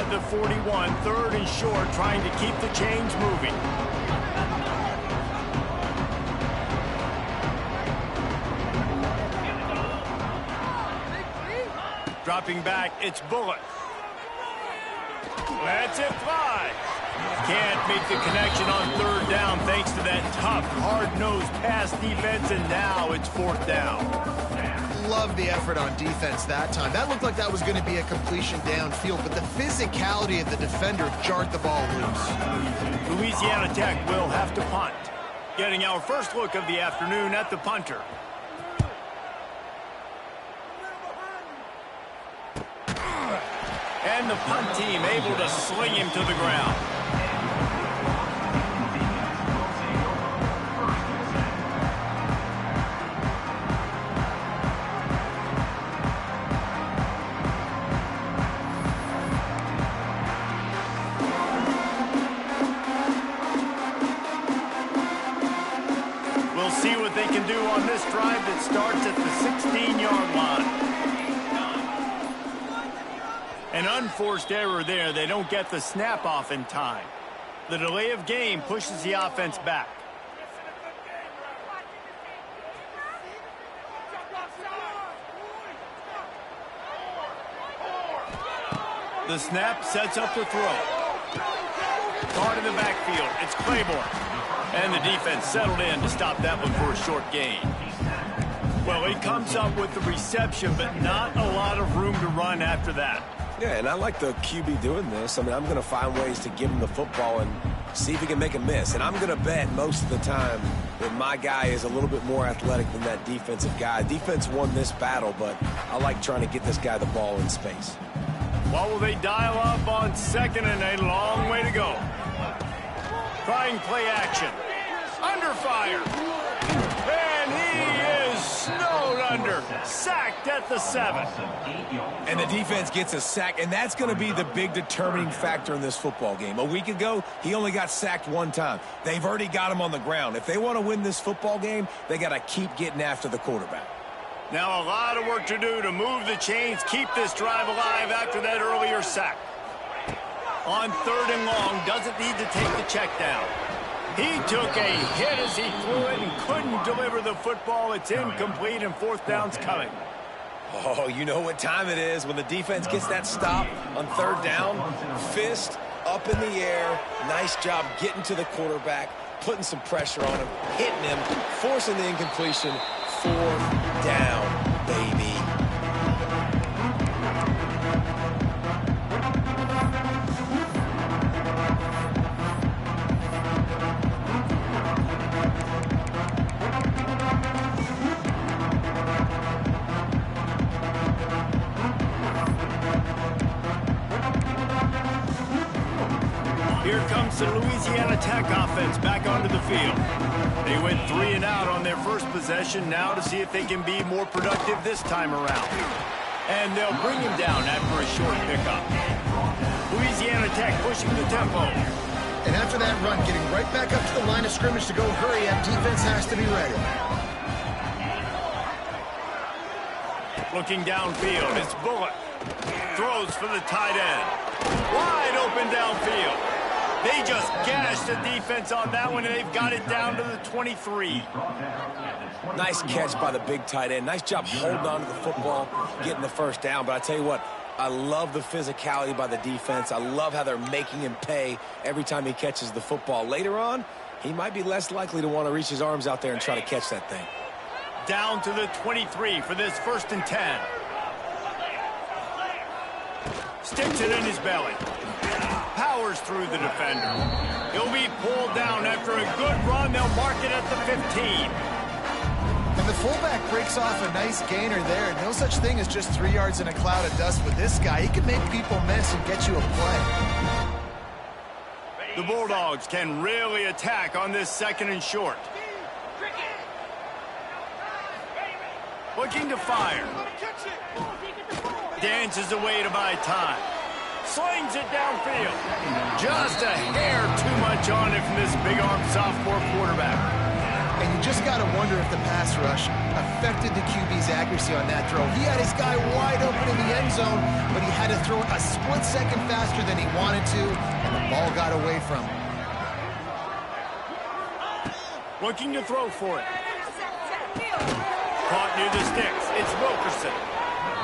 at the 41, third and short, trying to keep the chains moving. Dropping back, it's Bullock. Lets it fly. Can't make the connection on third down thanks to that tough, hard-nosed pass defense, and now it's fourth down. Love the effort on defense that time. That looked like that was going to be a completion downfield, but the physicality of the defender jarred the ball loose. Louisiana Tech will have to punt. Getting our first look of the afternoon at the punter. And the punt team able to sling him to the ground. We'll see what they can do on this drive that starts at the 16-yard line. An unforced error there. They don't get the snap off in time. The delay of game pushes the offense back. The snap sets up the throw. Caught in the backfield. It's Claiborne. And the defense settled in to stop that one for a short gain. Well, he comes up with the reception, but not a lot of room to run after that. Yeah, and I like the QB doing this. I mean, I'm going to find ways to give him the football and see if he can make a miss. And I'm going to bet most of the time that my guy is a little bit more athletic than that defensive guy. Defense won this battle, but I like trying to get this guy the ball in space. What will they dial up on second and a long way to go? Trying play action. Under fire. And he is snowed under. Sacked at the 7. And the defense gets a sack, and that's going to be the big determining factor in this football game. A week ago, he only got sacked one time. They've already got him on the ground. If they want to win this football game, they got to keep getting after the quarterback. Now a lot of work to do to move the chains, keep this drive alive after that earlier sack. On third and long, doesn't need to take the check down. He took a hit as he threw it and couldn't deliver the football. It's incomplete, and fourth down's coming. Oh, you know what time it is when the defense gets that stop on third down. Fist up in the air. Nice job getting to the quarterback, putting some pressure on him, hitting him, forcing the incompletion. Fourth down, baby. Here comes the Louisiana Tech offense back onto the field. They went 3 and out on their first possession, now to see if they can be more productive this time around. And they'll bring him down after a short pickup. Louisiana Tech pushing the tempo. And after that run, getting right back up to the line of scrimmage to go hurry up, defense has to be ready. Looking downfield, it's Bullock. Throws for the tight end. Wide open downfield. They just gashed the defense on that one, and they've got it down to the 23. Nice catch by the big tight end. Nice job holding on to the football, getting the first down. But I tell you what, I love the physicality by the defense. I love how they're making him pay every time he catches the football. Later on, he might be less likely to want to reach his arms out there and try to catch that thing. Down to the 23 for this 1st and 10. Sticks it in his belly. Powers through the defender. He'll be pulled down after a good run. They'll mark it at the 15. And the fullback breaks off a nice gainer there. No such thing as just 3 yards in a cloud of dust with this guy. He can make people miss and get you a play. The Bulldogs can really attack on this 2nd and short. Looking to fire. Dances away to buy time. Slings it downfield. Just a hair too much on it from this big-arm sophomore quarterback. And you just got to wonder if the pass rush affected the QB's accuracy on that throw. He had his guy wide open in the end zone, but he had to throw it a split second faster than he wanted to, and the ball got away from him. Looking to throw for it. Caught near the sticks. It's Wilkerson.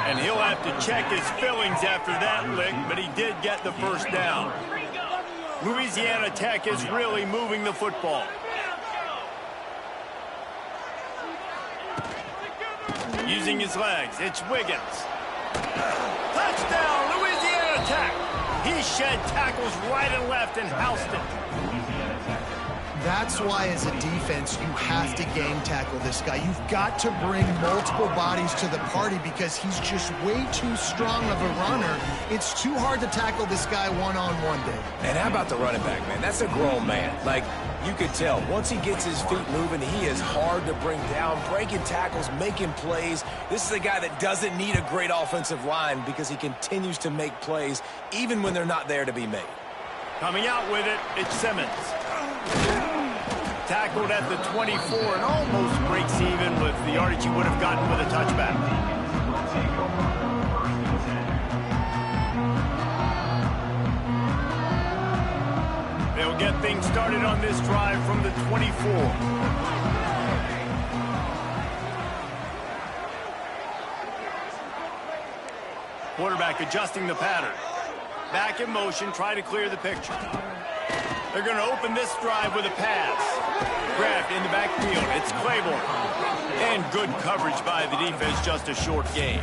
And he'll have to check his fillings after that lick, but he did get the first down. Louisiana Tech is really moving the football. Using his legs, it's Wiggins. Touchdown, Louisiana Tech. He shed tackles right and left and housed it. That's why, as a defense, you have to gang tackle this guy. You've got to bring multiple bodies to the party because he's just way too strong of a runner. It's too hard to tackle this guy one-on-one, Dave. And how about the running back, man? That's a grown man. Like, you could tell, once he gets his feet moving, he is hard to bring down, breaking tackles, making plays. This is a guy that doesn't need a great offensive line because he continues to make plays even when they're not there to be made. Coming out with it, it's Simmons. Tackled at the 24 and almost breaks even with the yardage he would have gotten with a touchback. They'll get things started on this drive from the 24. Quarterback adjusting the pattern. Back in motion, try to clear the picture. They're going to open this drive with a pass. Grabbed in the backfield. It's Claiborne. And good coverage by the defense, just a short gain.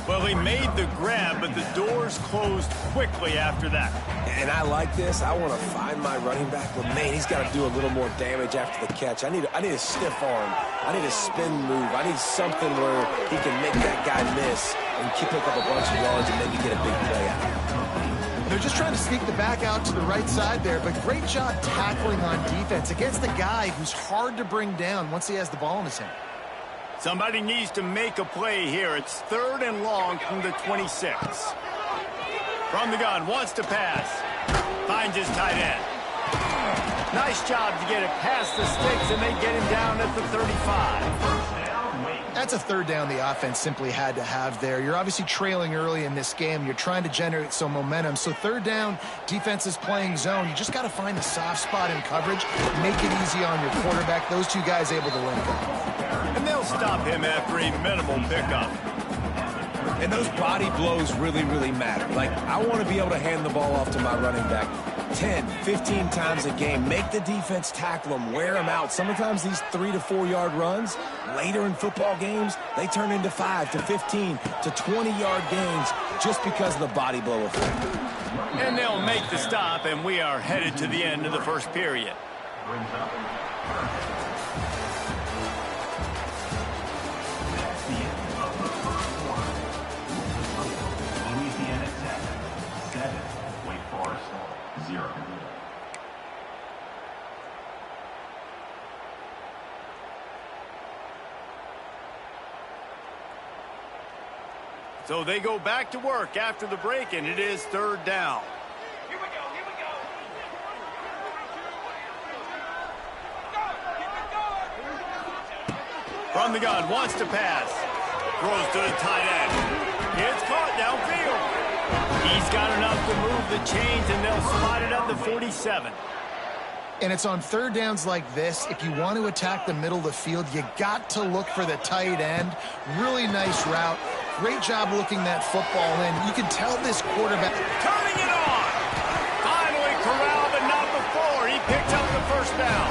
Well, he made the grab, but the doors closed quickly after that. And I like this. I want to find my running back, but man, he's got to do a little more damage after the catch. I need a stiff arm. I need a spin move. I need something where he can make that guy miss and pick up a bunch of yards and maybe get a big play out. They're just trying to sneak the back out to the right side there, but great job tackling on defense against a guy who's hard to bring down once he has the ball in his hand. Somebody needs to make a play here. It's 3rd and long from the 26. From the gun, wants to pass. Finds his tight end. Nice job to get it past the sticks, and they get him down at the 35. That's a 3rd down the offense simply had to have there. You're obviously trailing early in this game. You're trying to generate some momentum. So 3rd down, defense is playing zone. You just got to find the soft spot in coverage, make it easy on your quarterback. Those two guys able to link up. And they'll stop him after a minimal pickup. And those body blows really, really matter. Like, I want to be able to hand the ball off to my running back 10, 15 times a game. Make the defense tackle them, wear them out. Sometimes these 3 to 4 yard runs, later in football games, they turn into 5 to 15 to 20 yard gains just because of the body blow effect. And they'll make the stop, and we are headed to the end of the first period. Louisiana Tech 7, Wake Forest 0. So they go back to work after the break, and it is 3rd down. Here we go. From the gun, wants to pass. Throws to the tight end. It's caught downfield. He's got enough to move the chains, and they'll spot it at the 47. And it's on 3rd downs like this. If you want to attack the middle of the field, you got to look for the tight end. Really nice route. Great job looking that football in. You can tell this quarterback. Turning it on. Finally corralled, but not before. He picked up the first down.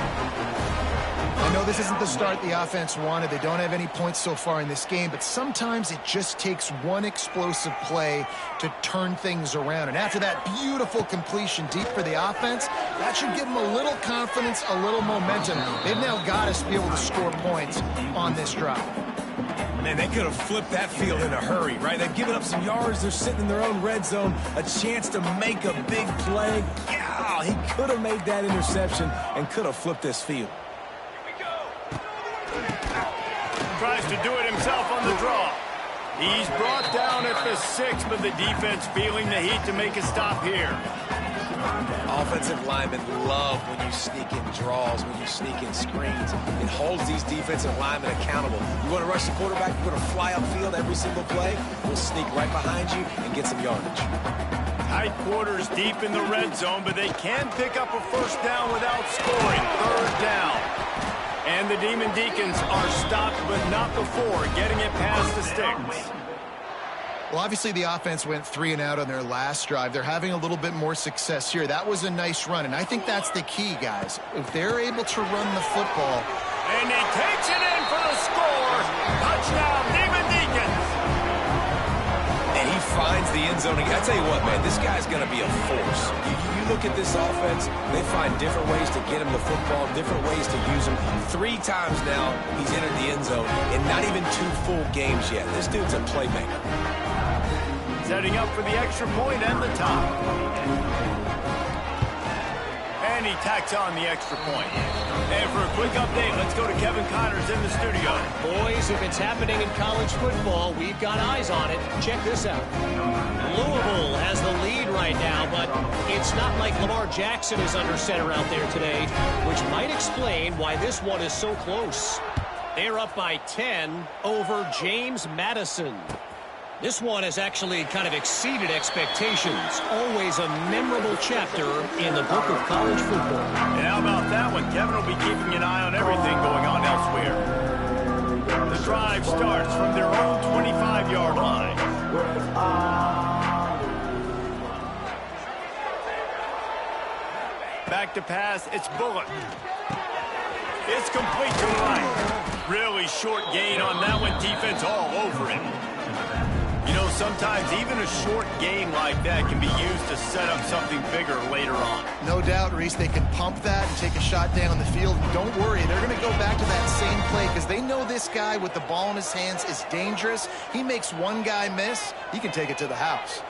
I know this isn't the start the offense wanted. They don't have any points so far in this game, but sometimes it just takes one explosive play to turn things around. And after that beautiful completion deep for the offense, that should give them a little confidence, a little momentum. They've now got us to be able to score points on this drive. Man, they could have flipped that field in a hurry, right? They've given up some yards. They're sitting in their own red zone. A chance to make a big play. Yeah, he could have made that interception and could have flipped this field. Tries to do it himself on the draw. He's brought down at the 6, but the defense feeling the heat to make a stop here. Offensive linemen love when you sneak in draws, when you sneak in screens. It holds these defensive linemen accountable. You want to rush the quarterback, you want to fly upfield every single play, we'll sneak right behind you and get some yardage. Tight quarters deep in the red zone, but they can pick up a first down without scoring. Third down. And the Demon Deacons are stopped, but not before getting it past the sticks. Well, obviously the offense went 3 and out on their last drive. They're having a little bit more success here. That was a nice run, and I think that's the key, guys. If they're able to run the football. And he takes it in for the score. Touchdown, Demon Deacons. And he finds the end zone. I tell you what, man, this guy's going to be a force. You look at this offense, they find different ways to get him the football, different ways to use him. 3 times now he's entered the end zone, and not even 2 full games yet. This dude's a playmaker. Setting up for the extra point and the top. And he tacks on the extra point. And for a quick update, let's go to Kevin Connors in the studio. Boys, if it's happening in college football, we've got eyes on it. Check this out. Louisville has the lead right now, but it's not like Lamar Jackson is under center out there today, which might explain why this one is so close. They're up by 10 over James Madison. This one has actually kind of exceeded expectations. Always a memorable chapter in the book of college football. And how about that one? Kevin will be keeping an eye on everything going on elsewhere. The drive starts from their own 25-yard line. Back to pass, it's Bullock. It's complete to the right. Really short gain on that one. Defense all over him. You know, sometimes even a short game like that can be used to set up something bigger later on. No doubt, Reese, they can pump that and take a shot down the field. And don't worry, they're going to go back to that same play because they know this guy with the ball in his hands is dangerous. He makes one guy miss, he can take it to the house.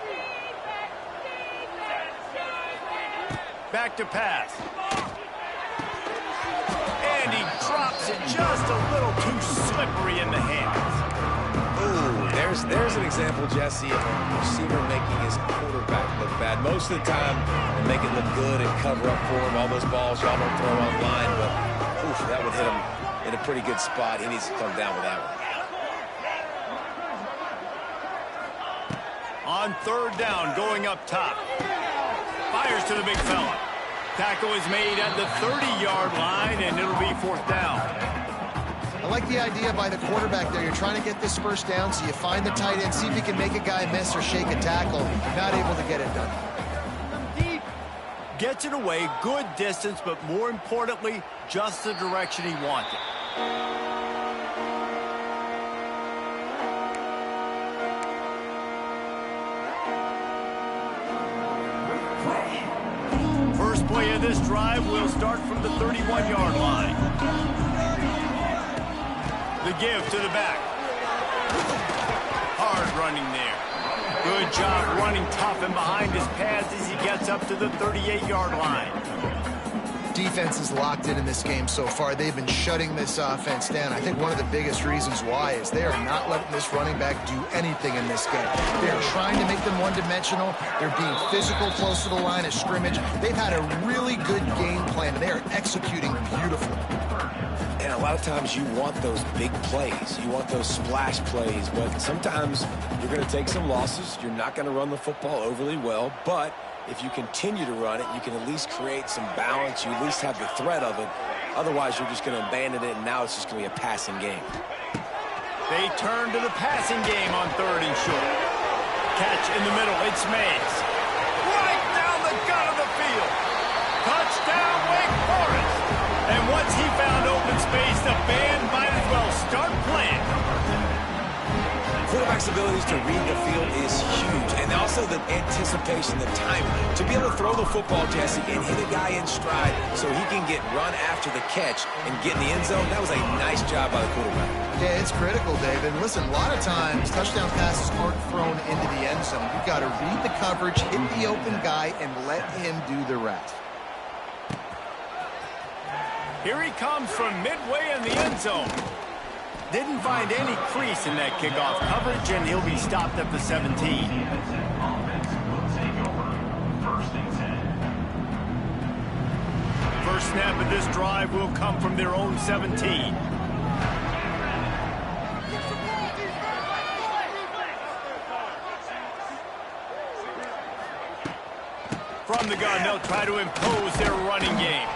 Back to pass. And he drops it just a little too slippery in the hands. Ooh, there's an example, Jesse, of a receiver making his quarterback look bad. Most of the time, they make it look good and cover up for him. All those balls y'all don't throw online, but oof, that would hit him in a pretty good spot. He needs to come down with that one. On third down, going up top. Fires to the big fella. Tackle is made at the 30-yard line, and it'll be fourth down. I like the idea by the quarterback there. You're trying to get this first down, so you find the tight end, see if you can make a guy miss or shake a tackle. Not able to get it done. Gets it away, good distance, but more importantly, just the direction he wanted. First play of this drive will start from the 31-yard line. The give to the back. Hard running there. Good job running tough and behind his pads as he gets up to the 38-yard line. Defense is locked in this game so far. They've been shutting this offense down. I think one of the biggest reasons why is they are not letting this running back do anything in this game. They're trying to make them one-dimensional. They're being physical close to the line of scrimmage. They've had a really good game plan, and they are executing beautifully. And a lot of times you want those big plays. You want those splash plays, but sometimes you're going to take some losses. You're not going to run the football overly well, but if you continue to run it, you can at least create some balance. You at least have the threat of it. Otherwise, you're just going to abandon it, and now it's just going to be a passing game. They turn to the passing game on third and short. Catch in the middle. It's Mays. Right down the gut of the field. Touchdown, Wake Forest. And once he found open space, the band might as well start playing. Quarterback's abilities to read the field is huge, and also the anticipation, the timing. To be able to throw the football, Jesse, and hit a guy in stride so he can get run after the catch and get in the end zone, that was a nice job by the quarterback. Yeah, it's critical, David. Listen, a lot of times touchdown passes aren't thrown into the end zone. You've got to read the coverage, hit the open guy, and let him do the rest. Here he comes from midway in the end zone. Didn't find any crease in that kickoff coverage, and he'll be stopped at the 17. snap of this drive will come from their own 17. From the gun, they'll try to impose their running game.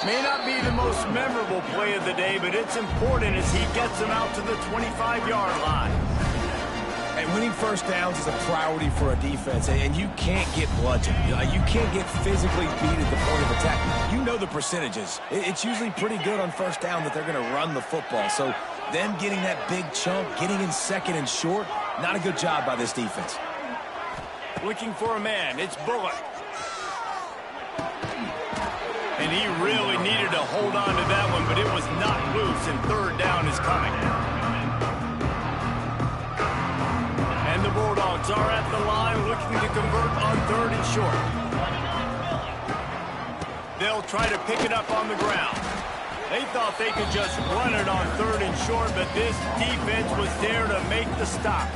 May not be the most memorable play of the day, but it's important as he gets them out to the 25-yard line. And winning first downs is a priority for a defense, and you can't get bludgeoned. You can't get physically beat at the point of attack. You know the percentages. It's usually pretty good on first down that they're going to run the football. So them getting that big chunk, getting in second and short, not a good job by this defense. Looking for a man, it's Bullock. And he really needed to hold on to that one, but it was not loose, and third down is coming. And the Bulldogs are at the line looking to convert on third and short. They'll try to pick it up on the ground. They thought they could just run it on third and short, but this defense was there to make the stop.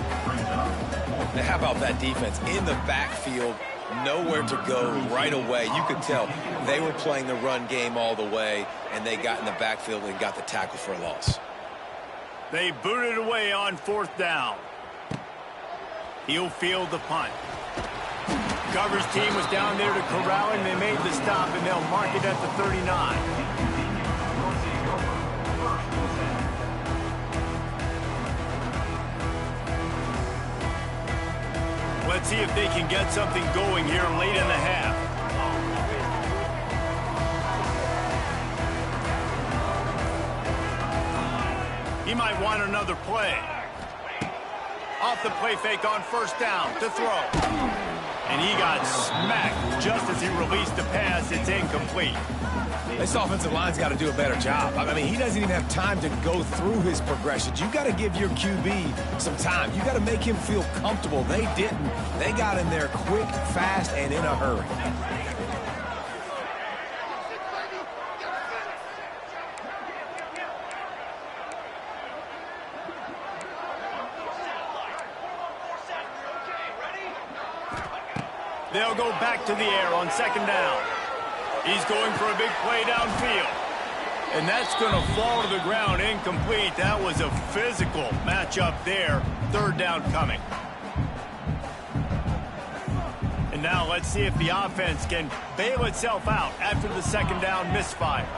Now, how about that defense in the backfield? Nowhere to go right away. You could tell they were playing the run game all the way, and they got in the backfield and got the tackle for a loss. They booted away on fourth down. He'll field the punt. Coverage team was down there to corral him. They made the stop, and they'll mark it at the 39. Let's see if they can get something going here late in the half. He might want another play. Off the play fake on first down to throw. And he got smacked just as he released the pass. It's incomplete. This offensive line's got to do a better job. I mean, he doesn't even have time to go through his progressions. You got to give your QB some time. You got to make him feel comfortable. They didn't. They got in there quick, fast, and in a hurry. They'll go back to the air on second down. He's going for a big play downfield. And that's going to fall to the ground incomplete. That was a physical matchup there. Third down coming. And now let's see if the offense can bail itself out after the second down misfire.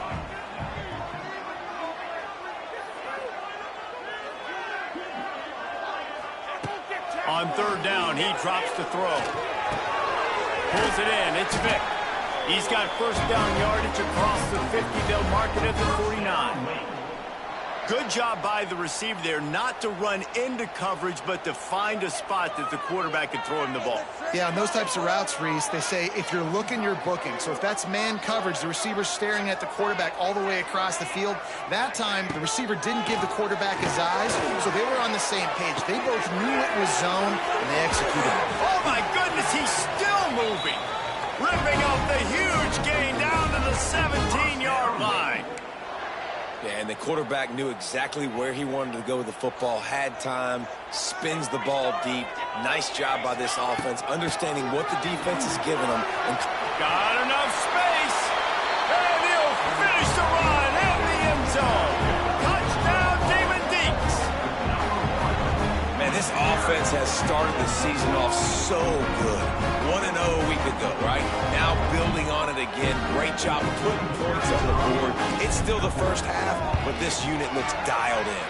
On third down, he drops the throw. Pulls it in. It's Vick. He's got first down yardage across the 50. They'll mark it at the 49. Good job by the receiver there not to run into coverage, but to find a spot that the quarterback can throw him the ball. Yeah, on those types of routes, Reese, they say if you're looking, you're booking. So if that's man coverage, the receiver's staring at the quarterback all the way across the field. That time, the receiver didn't give the quarterback his eyes, so they were on the same page. They both knew it was zone, and they executed it. Oh, my goodness, he's still moving. Ripping out the huge gain down to the 17-yard line. Yeah, and the quarterback knew exactly where he wanted to go with the football, had time, spins the ball deep. Nice job by this offense, understanding what the defense is giving them. Got enough space, and he'll finish the run in the end zone. Touchdown, Damon Deeks. Man, this offense has started the season off so good. 1-0 a week ago, right? Now building on it again. Great job putting points on the board. It's still the first half, but this unit looks dialed in.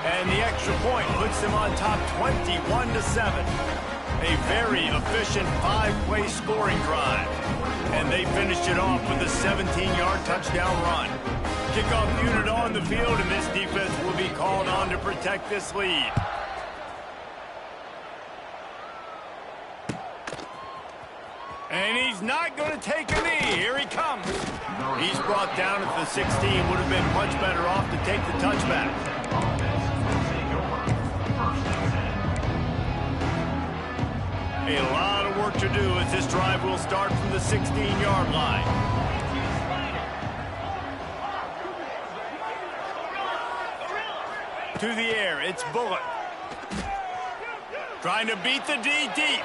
And the extra point puts them on top 21-7. A very efficient 5-play scoring drive. And they finished it off with a 17-yard touchdown run. Kickoff unit on the field, and this defense will be called on to protect this lead. And he's not going to take a knee. Here he comes. He's brought down at the 16. Would have been much better off to take the touchback. A lot of work to do as this drive will start from the 16-yard line. To the air, it's Bullock. Trying to beat the D deep.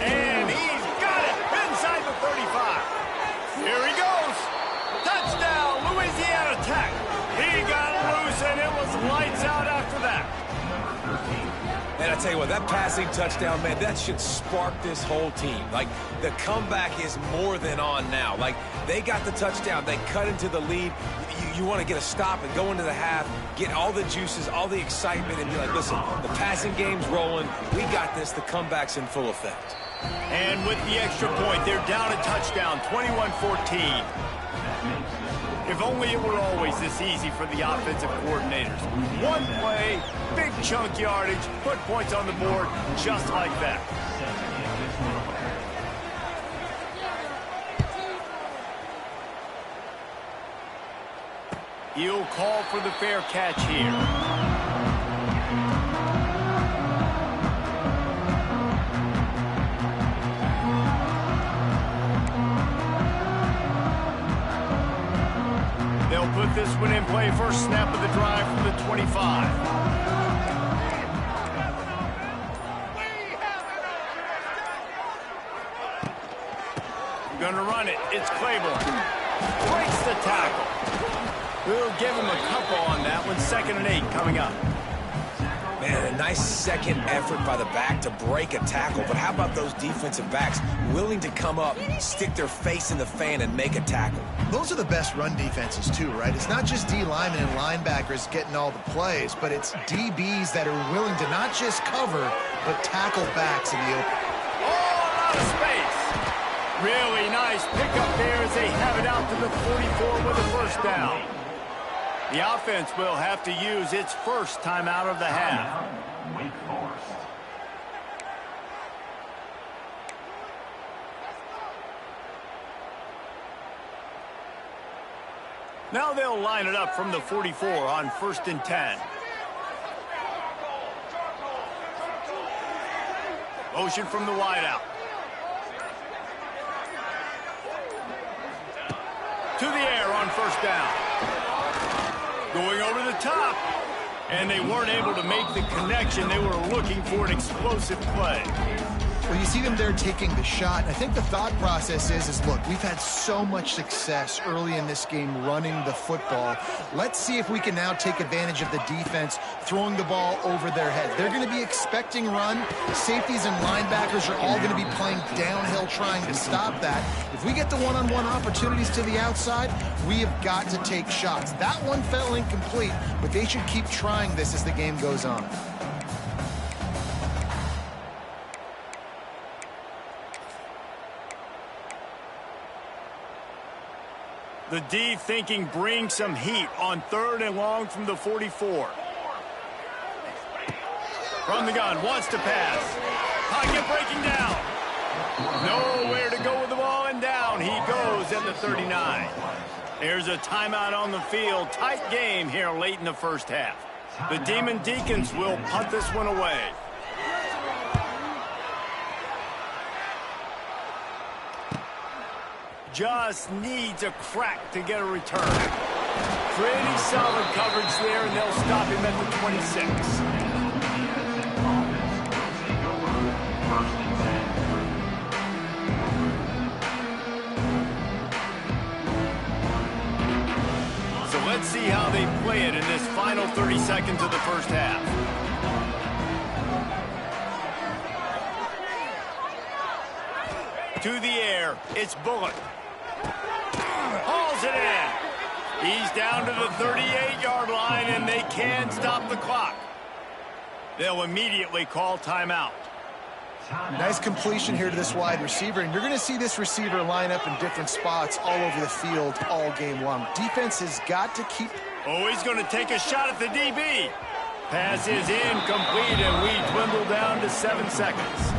And he's got it inside the 35. Here he goes. tell you what, that passing touchdown, man, that should spark this whole team. Like, the comeback is more than on now. Like, they got the touchdown. They cut into the lead. You want to get a stop and go into the half, get all the juices, all the excitement, and be like, listen, the passing game's rolling. We got this. The comeback's in full effect. And with the extra point, they're down a touchdown, 21-14. If only it were always this easy for the offensive coordinators. One play, big chunk yardage, put points on the board just like that. He'll call for the fair catch here. They'll put this one in play. First snap of the drive from the 25. Gonna run it. It's Claiborne. Breaks the tackle. We'll give him a couple on that one. 2nd and 8 coming up. Man, a nice second effort by the back to break a tackle. But how about those defensive backs willing to come up, stick their face in the fan, and make a tackle? Those are the best run defenses, too, right? It's not just D linemen and linebackers getting all the plays, but it's DBs that are willing to not just cover, but tackle backs in the open. Oh, out of space. Really nice pickup there as they have it out to the 44 with a first down. The offense will have to use its first timeout of the half. Wake Forest. Now they'll line it up from the 44 on 1st and 10. Motion from the wideout. To the air on 1st down. Going over the top. And they weren't able to make the connection. They were looking for an explosive play. Well, you see them there taking the shot. I think the thought process is look, we've had so much success early in this game running the football. Let's see if we can now take advantage of the defense throwing the ball over their head. They're going to be expecting run. Safeties and linebackers are all going to be playing downhill trying to stop that. If we get the one-on-one opportunities to the outside, we have got to take shots. That one fell incomplete, but they should keep trying this as the game goes on. The D thinking bring some heat on 3rd and long from the 44. From the gun, wants to pass. Pocket breaking down. Nowhere to go with the ball, and down he goes at the 39. There's a timeout on the field. Tight game here late in the first half. The Demon Deacons will punt this one away. Just needs a crack to get a return. Pretty solid coverage there, and they'll stop him at the 26. So let's see how they play it in this final 30 seconds of the first half. To the air, it's Bullock. Hauls it in. He's down to the 38-yard line, and they can stop the clock. They'll immediately call timeout. Nice completion here to this wide receiver, and you're going to see this receiver line up in different spots all over the field all game long. Defense has got to keep... Oh, he's going to take a shot at the DB. Pass is incomplete, and we dwindle down to 7 seconds.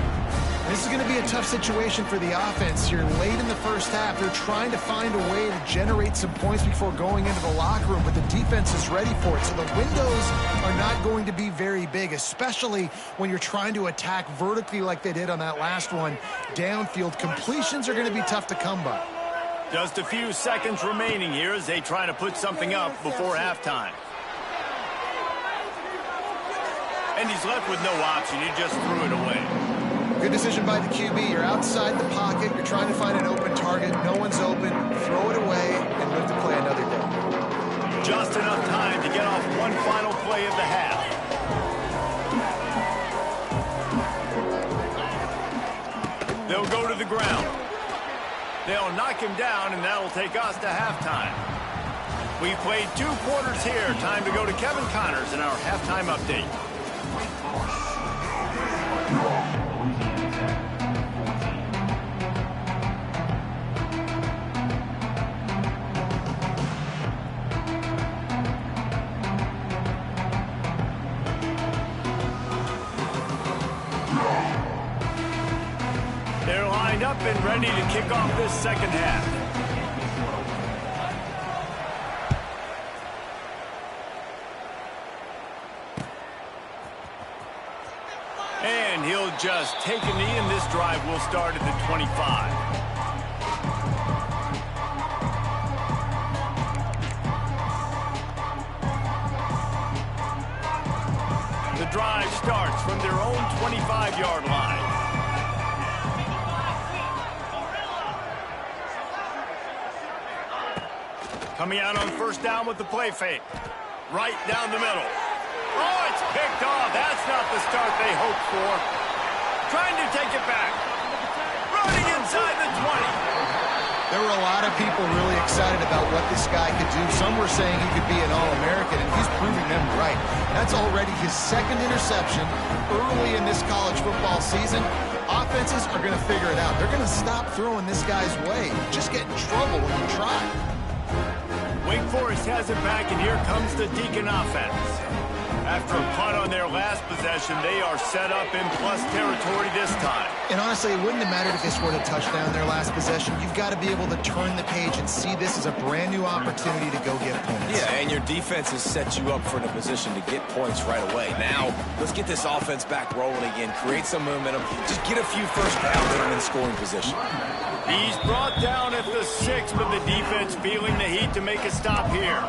This is going to be a tough situation for the offense here. Late in the first half, they're trying to find a way to generate some points before going into the locker room, but the defense is ready for it. So the windows are not going to be very big, especially when you're trying to attack vertically like they did on that last one. Downfield completions are going to be tough to come by. Just a few seconds remaining here as they try to put something up before halftime. And he's left with no option. He just threw it away. Good decision by the QB. You're outside the pocket. You're trying to find an open target. No one's open. Throw it away and live to play another day. Just enough time to get off one final play of the half. They'll go to the ground. They'll knock him down, and that'll take us to halftime. We played 2 quarters here. Time to go to Kevin Connors in our halftime update. They're lined up and ready to kick off this second half. And he'll just take a knee, and this drive will start at the 25. The drive starts from their own 25-yard line. Coming out on first down with the play fake. Right down the middle. Oh, it's picked off. That's not the start they hoped for. Trying to take it back. Running inside the 20. There were a lot of people really excited about what this guy could do. Some were saying he could be an All-American, and he's proving them right. That's already his 2nd interception early in this college football season. Offenses are going to figure it out. They're going to stop throwing this guy's way. You just get in trouble when you try. Wake Forest has it back, and here comes the Deacon offense. After a punt on their last possession, they are set up in plus territory this time. And honestly, it wouldn't have mattered if they scored a touchdown their last possession. You've got to be able to turn the page and see this as a brand new opportunity to go get points. Yeah, and your defense has set you up for the position to get points right away. Now, let's get this offense back rolling again, create some momentum, just get a few first downs that are in scoring position. He's brought down at the 6, but the defense feeling the heat to make a stop here.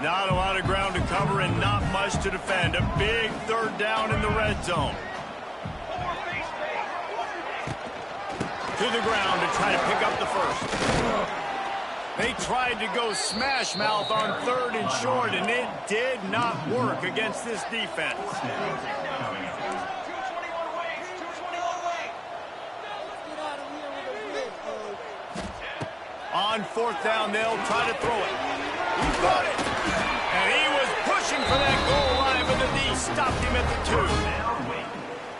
Not a lot of ground to cover and not much to defend. A big 3rd down in the red zone. To the ground to try to pick up the first. They tried to go smash mouth on 3rd and short, and it did not work against this defense. On 4th down, they'll try to throw it. He got it. And he was pushing for that goal line, but the D stopped him at the 2.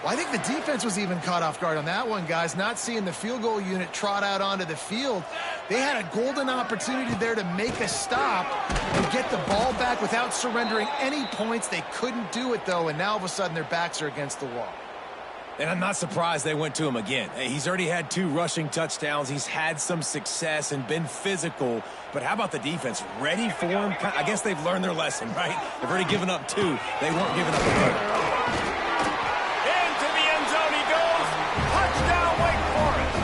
Well, I think the defense was even caught off guard on that one, guys. Not seeing the field goal unit trot out onto the field. They had a golden opportunity there to make a stop and get the ball back without surrendering any points. They couldn't do it, though, and now all of a sudden their backs are against the wall. And I'm not surprised they went to him again. He's already had 2 rushing touchdowns. He's had some success and been physical. But how about the defense? Ready for him? I guess they've learned their lesson, right? They've already given up 2. They weren't giving up a 3rd. Into the end zone he goes. Touchdown, Wake Forest.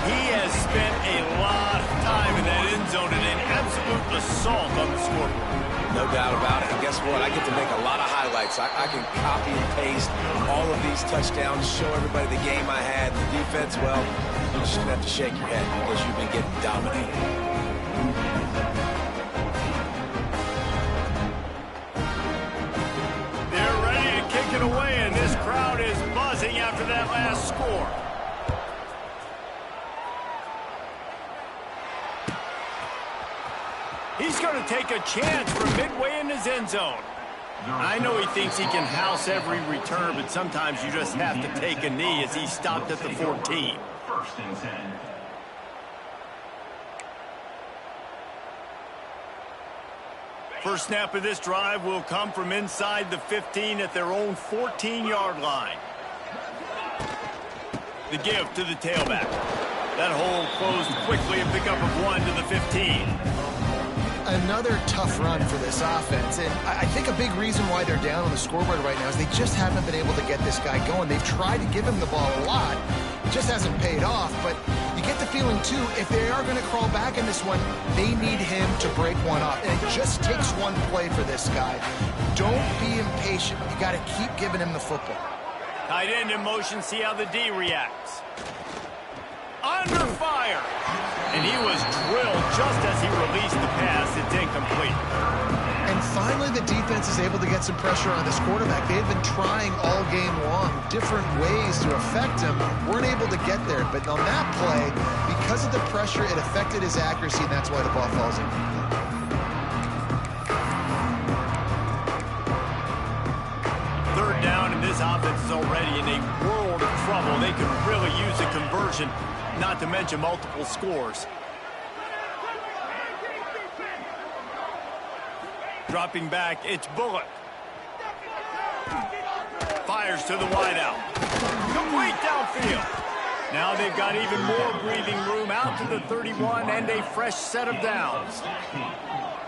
He has spent a lot of time in that end zone and an absolute assault on the scoreboard. No doubt about it. And guess what? I get to make a lot of highlights. I can copy and paste all of these touchdowns, show everybody the game I had. The defense, well, you're just going to have to shake your head because you've been getting dominated. They're ready to kick it away, and this crowd is buzzing after that last score. He's going to take a chance from midway in his end zone. I know he thinks he can house every return, but sometimes you just have to take a knee as he stopped at the 14. 1st and 10. First snap of this drive will come from inside the 15 at their own 14-yard line. The give to the tailback. That hole closed quickly, a pickup of 1 to the 15. Another tough run for this offense, and I think a big reason why they're down on the scoreboard right now is they just haven't been able to get this guy going. They've tried to give him the ball a lot. It just hasn't paid off, but you get the feeling, too, if they are going to crawl back in this one, they need him to break one off, and it just takes one play for this guy. Don't be impatient. You got to keep giving him the football. Tight end in motion, see how the D reacts. Under fire. And he was drilled just as he released the pass. It's incomplete. And finally the defense is able to get some pressure on this quarterback. They've been trying all game long different ways to affect him. Weren't able to get there, but on that play, because of the pressure, it affected his accuracy, and that's why the ball falls in. Third down, and this offense is already in a world of trouble. They could really use a conversion, not to mention multiple scores. Dropping back, it's Bullock. Fires to the wideout. Complete downfield. Now they've got even more breathing room out to the 31 and a fresh set of downs.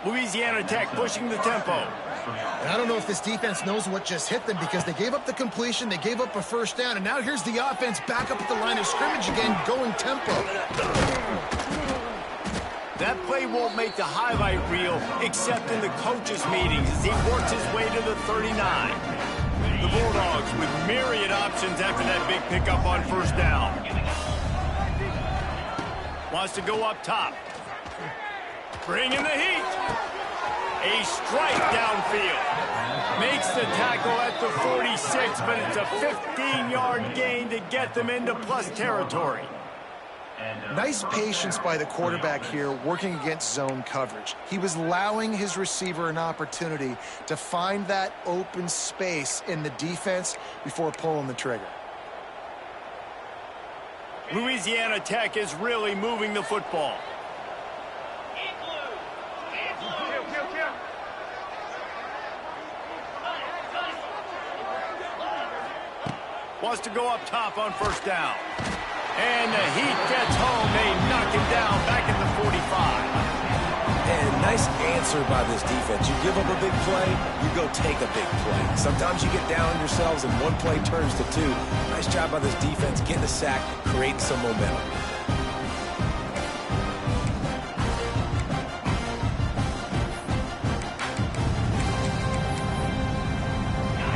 Louisiana Tech pushing the tempo. And I don't know if this defense knows what just hit them because they gave up the completion, they gave up a first down, and now here's the offense back up at the line of scrimmage again, going tempo. That play won't make the highlight reel except in the coaches' meetings as he works his way to the 39. The Bulldogs with myriad options after that big pickup on first down. Wants to go up top. Bring in the heat. A strike downfield. Makes the tackle at the 46, but it's a 15-yard gain to get them into plus territory. Nice patience by the quarterback here working against zone coverage. He was allowing his receiver an opportunity to find that open space in the defense before pulling the trigger. Louisiana Tech is really moving the football. Wants to go up top on first down. And the heat gets home. They knock him down back at the 45. And nice answer by this defense. You give up a big play, you go take a big play. Sometimes you get down on yourselves and one play turns to two. Nice job by this defense getting a sack, creating some momentum.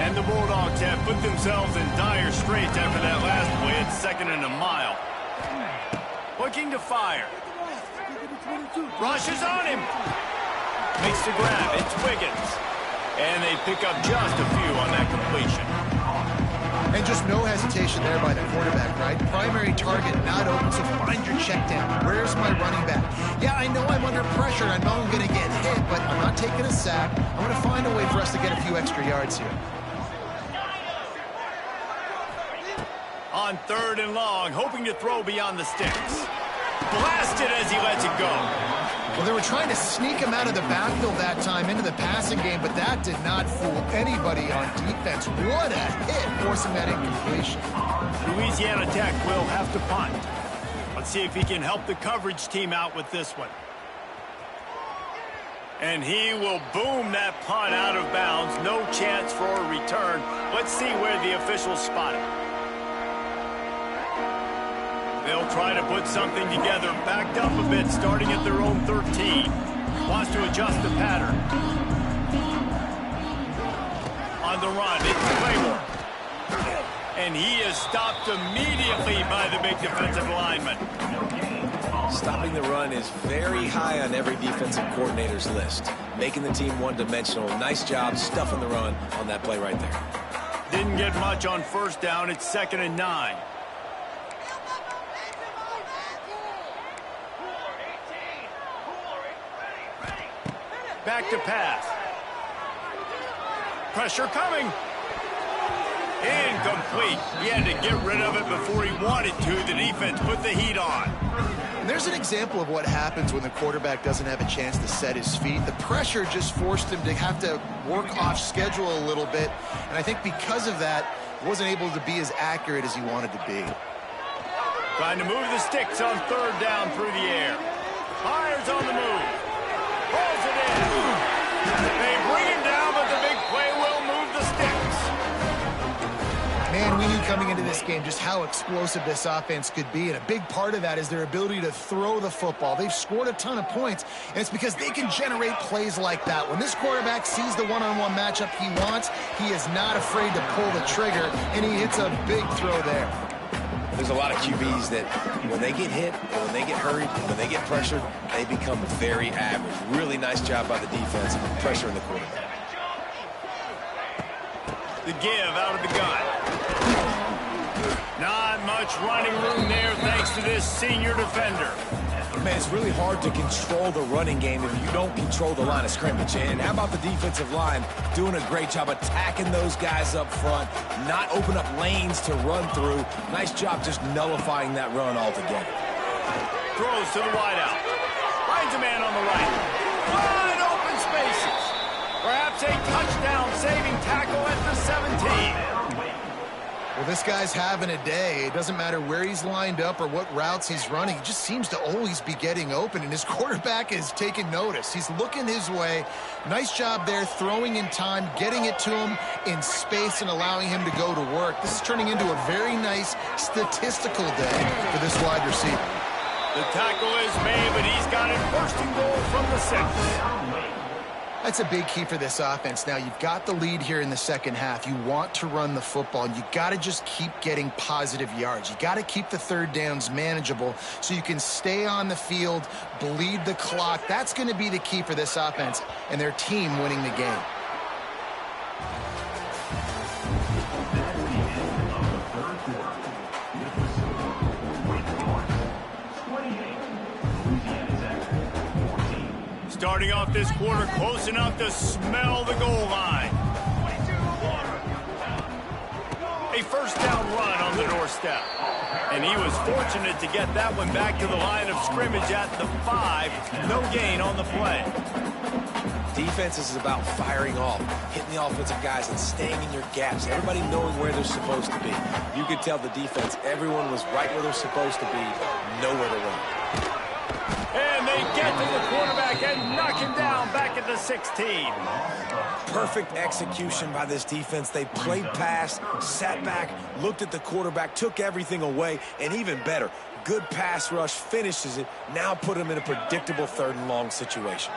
And the Bulldogs have put themselves in dire straits after that last play. It's 2nd and a mile. Looking to fire. Rushes on him. Makes the grab. It's Wiggins. And they pick up just a few on that completion. And just no hesitation there by the quarterback, right? Primary target not open, so find your check down. Where's my running back? Yeah, I know I'm under pressure. I know I'm going to get hit, but I'm not taking a sack. I'm going to find a way for us to get a few extra yards here. On 3rd and long, hoping to throw beyond the sticks. Blasted as he lets it go. Well, they were trying to sneak him out of the backfield that time into the passing game, but that did not fool anybody on defense. What a hit, forcing that incompletion. Louisiana Tech will have to punt. Let's see if he can help the coverage team out with this one. And he will boom that punt out of bounds. No chance for a return. Let's see where the officials spot it. They'll try to put something together, backed up a bit, starting at their own 13. Wants to adjust the pattern. On the run, it's Claymore. And he is stopped immediately by the big defensive lineman. Stopping the run is very high on every defensive coordinator's list. Making the team one-dimensional. Nice job stuffing the run on that play right there. Didn't get much on first down. It's 2nd and 9. Back to pass. Pressure coming. Incomplete. He had to get rid of it before he wanted to. The defense put the heat on. And there's an example of what happens when the quarterback doesn't have a chance to set his feet. The pressure just forced him to have to work off schedule a little bit. And I think because of that, he wasn't able to be as accurate as he wanted to be. Trying to move the sticks on 3rd down through the air. Fires on the move. Pulls it in. They bring him down, but the big play will move the sticks. Man, we knew coming into this game just how explosive this offense could be, and a big part of that is their ability to throw the football. They've scored a ton of points, and it's because they can generate plays like that. When this quarterback sees the one-on-one matchup he wants, he is not afraid to pull the trigger, and he hits a big throw there. There's a lot of QBs that when they get hit and when they get hurried, when they get pressured, they become very average. Really nice job by the defense pressuring the quarterback. The give out of the gun. Not much running room there thanks to this senior defender. Man, it's really hard to control the running game if you don't control the line of scrimmage. And how about the defensive line doing a great job attacking those guys up front, not open up lanes to run through. Nice job just nullifying that run altogether. Throws to the wideout. Finds a man on the right. Wide open spaces. Perhaps a touchdown-saving tackle at the 17. Well, this guy's having a day. It doesn't matter where he's lined up or what routes he's running. He just seems to always be getting open, and his quarterback is taking notice. He's looking his way. Nice job there, throwing in time, getting it to him in space and allowing him to go to work. This is turning into a very nice statistical day for this wide receiver. The tackle is made, but he's got it first and goal from the 6. That's a big key for this offense. Now, you've got the lead here in the second half. You want to run the football, and you got to just keep getting positive yards. You got to keep the third downs manageable so you can stay on the field, bleed the clock. That's going to be the key for this offense and their team winning the game. Starting off this quarter close enough to smell the goal line. A first down run on the doorstep. And he was fortunate to get that one back to the line of scrimmage at the 5. No gain on the play. Defense is about firing off, hitting the offensive guys and staying in your gaps. Everybody knowing where they're supposed to be. You could tell the defense, everyone was right where they're supposed to be, nowhere to run. And they get to the quarterback and knock him down back at the 16. Perfect execution by this defense. They played pass, sat back, looked at the quarterback, took everything away, and even better, good pass rush, finishes it, now put him in a predictable 3rd and long situation.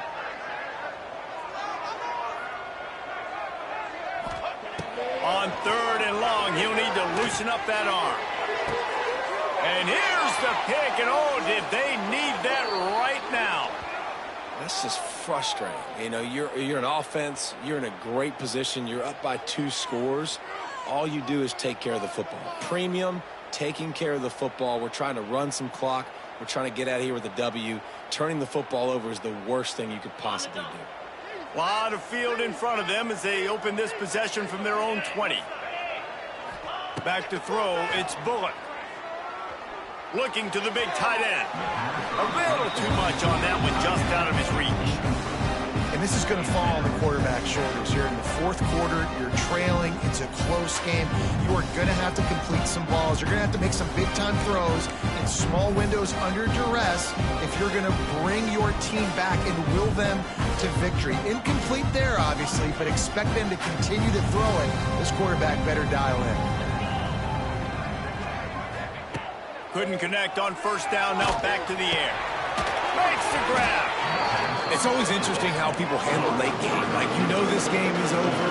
On 3rd and long, he'll need to loosen up that arm. And here's the pick, and oh, did they need that right now. That's just frustrating. You know, you're an offense, you're in a great position, you're up by 2 scores. All you do is take care of the football. Premium, taking care of the football. We're trying to run some clock. We're trying to get out of here with a W. Turning the football over is the worst thing you could possibly do. A lot of field in front of them as they open this possession from their own 20. Back to throw, it's Bullock. Looking to the big tight end. A little too much on that one, just out of his reach. And this is going to fall on the quarterback's shoulders here in the 4th quarter. You're trailing. It's a close game. You are going to have to complete some balls. You're going to have to make some big-time throws in small windows under duress if you're going to bring your team back and will them to victory. Incomplete there, obviously, but expect them to continue to throw it. This quarterback better dial in. Couldn't connect on first down, now back to the air. Makes the grab. It's always interesting how people handle late game. Like, you know this game is over.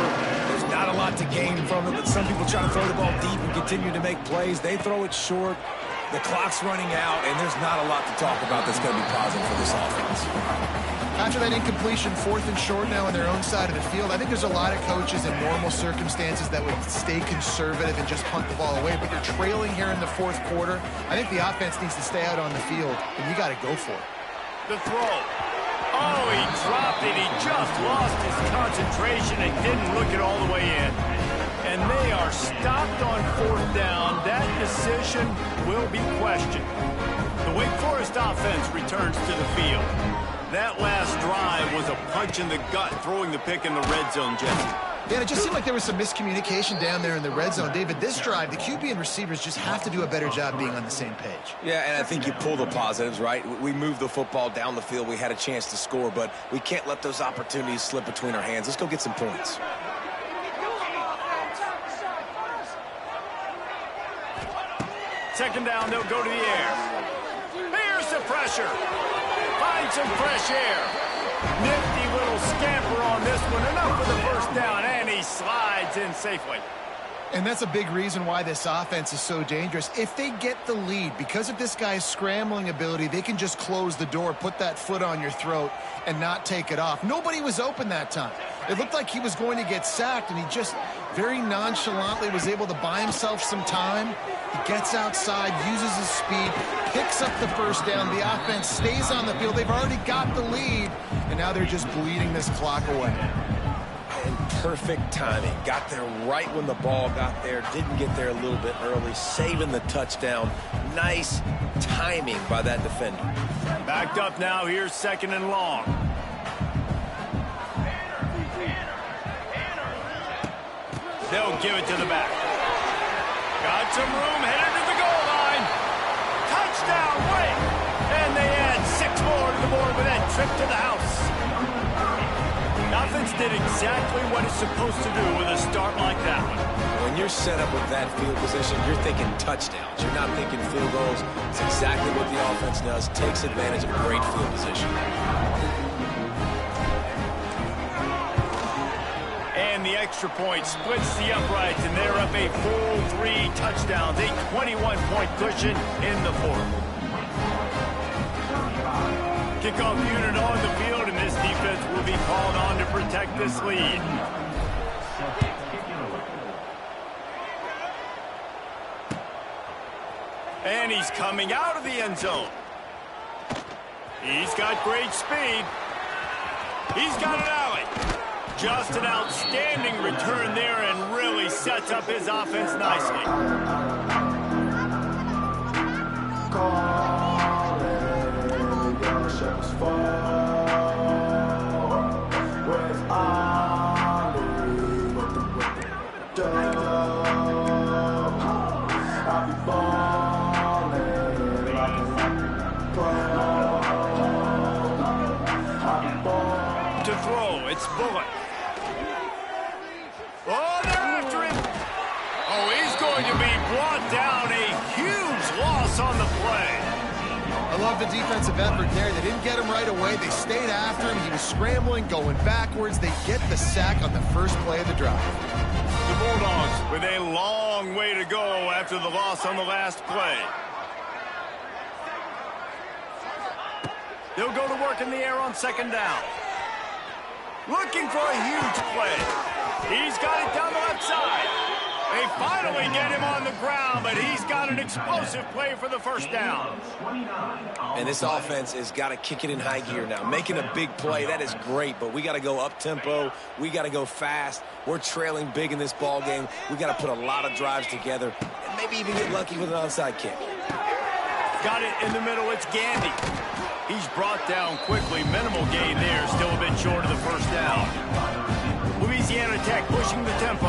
There's not a lot to gain from it, but some people try to throw the ball deep and continue to make plays. They throw it short. The clock's running out, and there's not a lot to talk about that's going to be positive for this offense. After that incompletion, 4th and short now on their own side of the field, I think there's a lot of coaches in normal circumstances that would stay conservative and just punt the ball away. But you're trailing here in the 4th quarter. I think the offense needs to stay out on the field, and you got to go for it. The throw. Oh, he dropped it. He just lost his concentration and didn't look it all the way in. And they are stopped on 4th down. That decision will be questioned. The Wake Forest offense returns to the field. That last drive was a punch in the gut, throwing the pick in the red zone, Jesse. Yeah, it just seemed like there was some miscommunication down there in the red zone. David, this drive, the QB and receivers just have to do a better job being on the same page. Yeah, and I think you pull the positives, right? We moved the football down the field. We had a chance to score, but we can't let those opportunities slip between our hands. Let's go get some points. Second down, they'll go to the air. Here's the pressure. Find some fresh air. Nifty little scamper on this one. Enough for the first down, and he slides in safely. And that's a big reason why this offense is so dangerous. If they get the lead, because of this guy's scrambling ability, they can just close the door, put that foot on your throat, and not take it off. Nobody was open that time. It looked like he was going to get sacked, and he just very nonchalantly was able to buy himself some time. He gets outside, uses his speed, picks up the first down. The offense stays on the field. They've already got the lead, and now they're just bleeding this clock away. And perfect timing. Got there right when the ball got there. Didn't get there a little bit early. Saving the touchdown. Nice timing by that defender. Backed up now. Here's 2nd and long. They'll give it to the back. Got some room. Headed to the goal line. Touchdown, Wake. And they add 6 more to the board with that trip to the house. The offense did exactly what it's supposed to do with a start like that one. When you're set up with that field position, you're thinking touchdowns. You're not thinking field goals. It's exactly what the offense does. Takes advantage of great field position. And the extra point splits the uprights, and they're up a full 3 touchdowns. A 21-point cushion in the 4th. Kickoff unit on the field, and this defense will be called on to protect this lead. And he's coming out of the end zone. He's got great speed. He's got an alley. Just an outstanding return there and really sets up his offense nicely. To throw, it's Bullock. Oh, they're after him. Oh, he's going to be brought down. A huge loss on the play. I love the defensive effort there. They didn't get him right away. They stayed after him. He was scrambling, going backwards. They get the sack on the first play of the drive. The Bulldogs with a long way to go after the loss on the last play. They'll go to work in the air on 2nd down. Looking for a huge play. He's got it down the left side. They finally get him on the ground, but he's got an explosive play for the first down. And this offense has got to kick it in high gear now. Making a big play, that is great, but we got to go up-tempo. We got to go fast. We're trailing big in this ball game. We got to put a lot of drives together and maybe even get lucky with an onside kick. Got it in the middle. It's Gandy. He's brought down quickly. Minimal gain there. Still a bit short of the first down. Louisiana Tech pushing the tempo.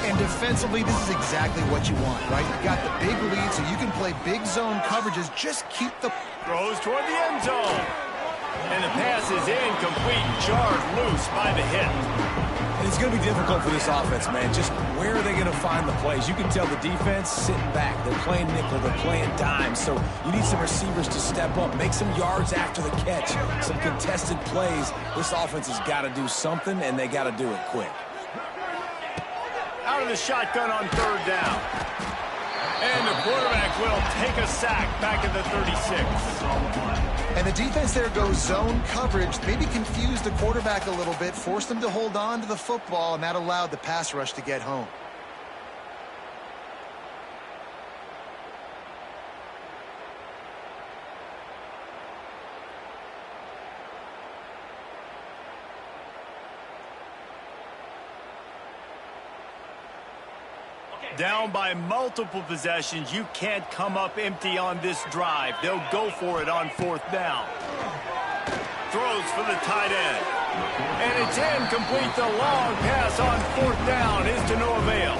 And defensively, this is exactly what you want, right? You've got the big lead, so you can play big zone coverages. Just keep the... Throws toward the end zone. And the pass is incomplete. Charged loose by the hit. And it's going to be difficult for this offense, man. Just where are they going to find the plays? You can tell the defense sitting back. They're playing nickel. They're playing dime. So you need some receivers to step up, make some yards after the catch, some contested plays. This offense has got to do something, and they got to do it quick. Out of the shotgun on 3rd down. And the quarterback will take a sack back at the 36. And the defense there goes zone coverage. Maybe confused the quarterback a little bit, forced him to hold on to the football, and that allowed the pass rush to get home. Down by multiple possessions. You can't come up empty on this drive. They'll go for it on 4th down. Throws for the tight end. And it's incomplete. The long pass on 4th down is to no avail.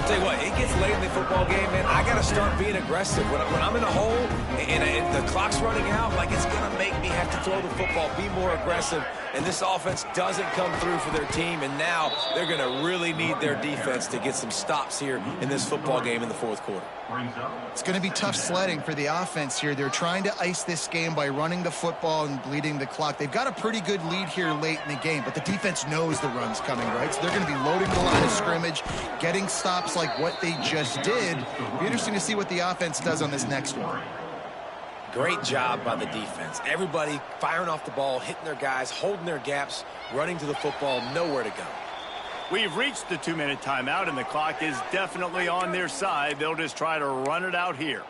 Tell you what, it gets late in the football game, man. I got to start being aggressive. When I'm in a hole and the clock's running out, like, it's going to make me have to throw the football, be more aggressive, and this offense doesn't come through for their team, and now they're going to really need their defense to get some stops here in this football game in the fourth quarter. It's going to be tough sledding for the offense here. They're trying to ice this game by running the football and bleeding the clock. They've got a pretty good lead here late in the game, but the defense knows the run's coming, right? So they're going to be loading the line of scrimmage, getting stops like what they just did. It'll be interesting to see what the offense does on this next one. Great job by the defense. Everybody firing off the ball, hitting their guys, holding their gaps, running to the football, nowhere to go. We've reached the 2-minute timeout, and the clock is definitely on their side. They'll just try to run it out here.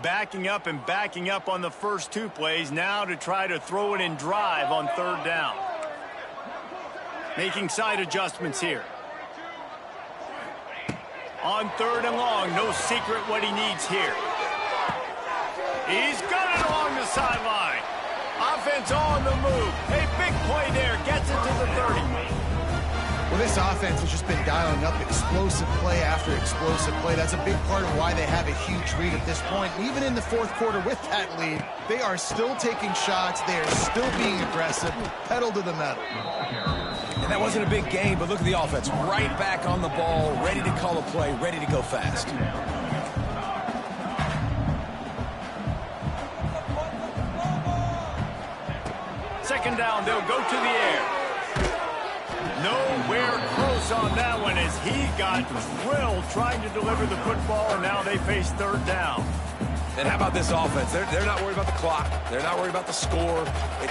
Backing up and backing up on the first 2 plays, now to try to throw it in drive on 3rd down. Making side adjustments here. On 3rd and long, no secret what he needs here. He's got it along the sideline. Offense on the move. A big play there. Gets it to the 30. Well, this offense has just been dialing up explosive play after explosive play. That's a big part of why they have a huge lead at this point. Even in the fourth quarter with that lead, they are still taking shots. They are still being aggressive. Pedal to the metal. And that wasn't a big game, but look at the offense. Right back on the ball, ready to call a play, ready to go fast. Second down, they'll go to the air. Nowhere close on that one as he got drilled trying to deliver the football, and now they face 3rd down. And how about this offense? They're not worried about the clock. They're not worried about the score.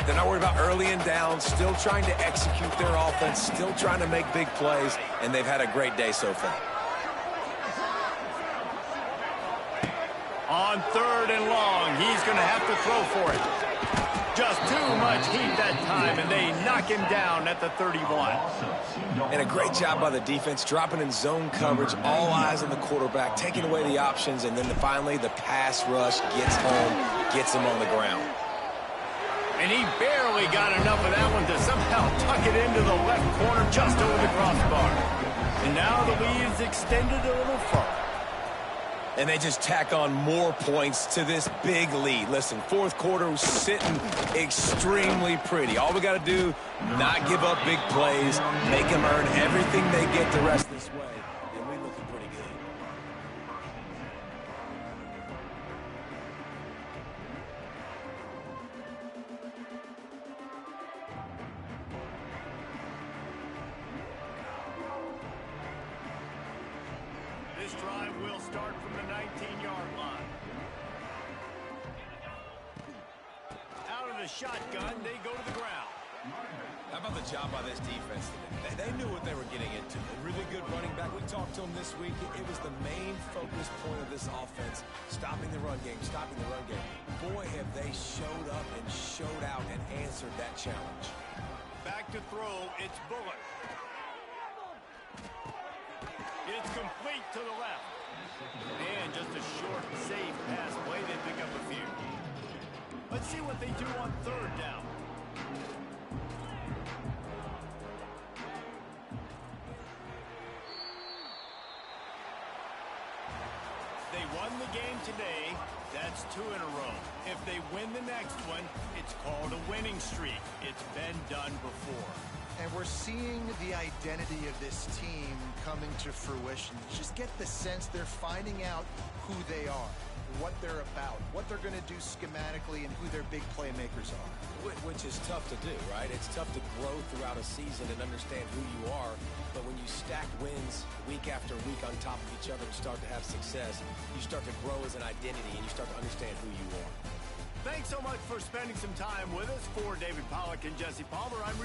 They're not worried about early and down. Still trying to execute their offense. Still trying to make big plays. And they've had a great day so far. On 3rd and long, he's going to have to throw for it. Just too much heat that time, and they knock him down at the 31. And a great job by the defense, dropping in zone coverage, all eyes on the quarterback, taking away the options, and then finally the pass rush gets home, gets him on the ground. And he barely got enough of that one to somehow tuck it into the left corner just over the crossbar. And now the lead is extended a little further. And they just tack on more points to this big lead. Listen, fourth quarter was sitting extremely pretty. All we got to do, not give up big plays, make them earn everything they get the rest of this way, and we're looking pretty good. This drive will start from the 19-yard line. Out of the shotgun, they go to the ground. How about the job by this defense today? They knew what they were getting into. A really good running back. We talked to him this week. It was the main focus point of this offense, stopping the run game, stopping the run game. Boy, have they showed up and showed out and answered that challenge. Back to throw, it's Bullock. It's complete to the left. And just a short, safe pass play. They pick up a few. Let's see what they do on 3rd down. They won the game today. That's 2 in a row. If they win the next one, it's called a winning streak. It's been done before. And we're seeing the identity of this team coming to fruition. Just get the sense they're finding out who they are, what they're about, what they're going to do schematically, and who their big playmakers are. Which is tough to do, right? It's tough to grow throughout a season and understand who you are. But when you stack wins week after week on top of each other and start to have success, you start to grow as an identity and you start to understand who you are. Thanks so much for spending some time with us. For David Pollack and Jesse Palmer, I'm Reese.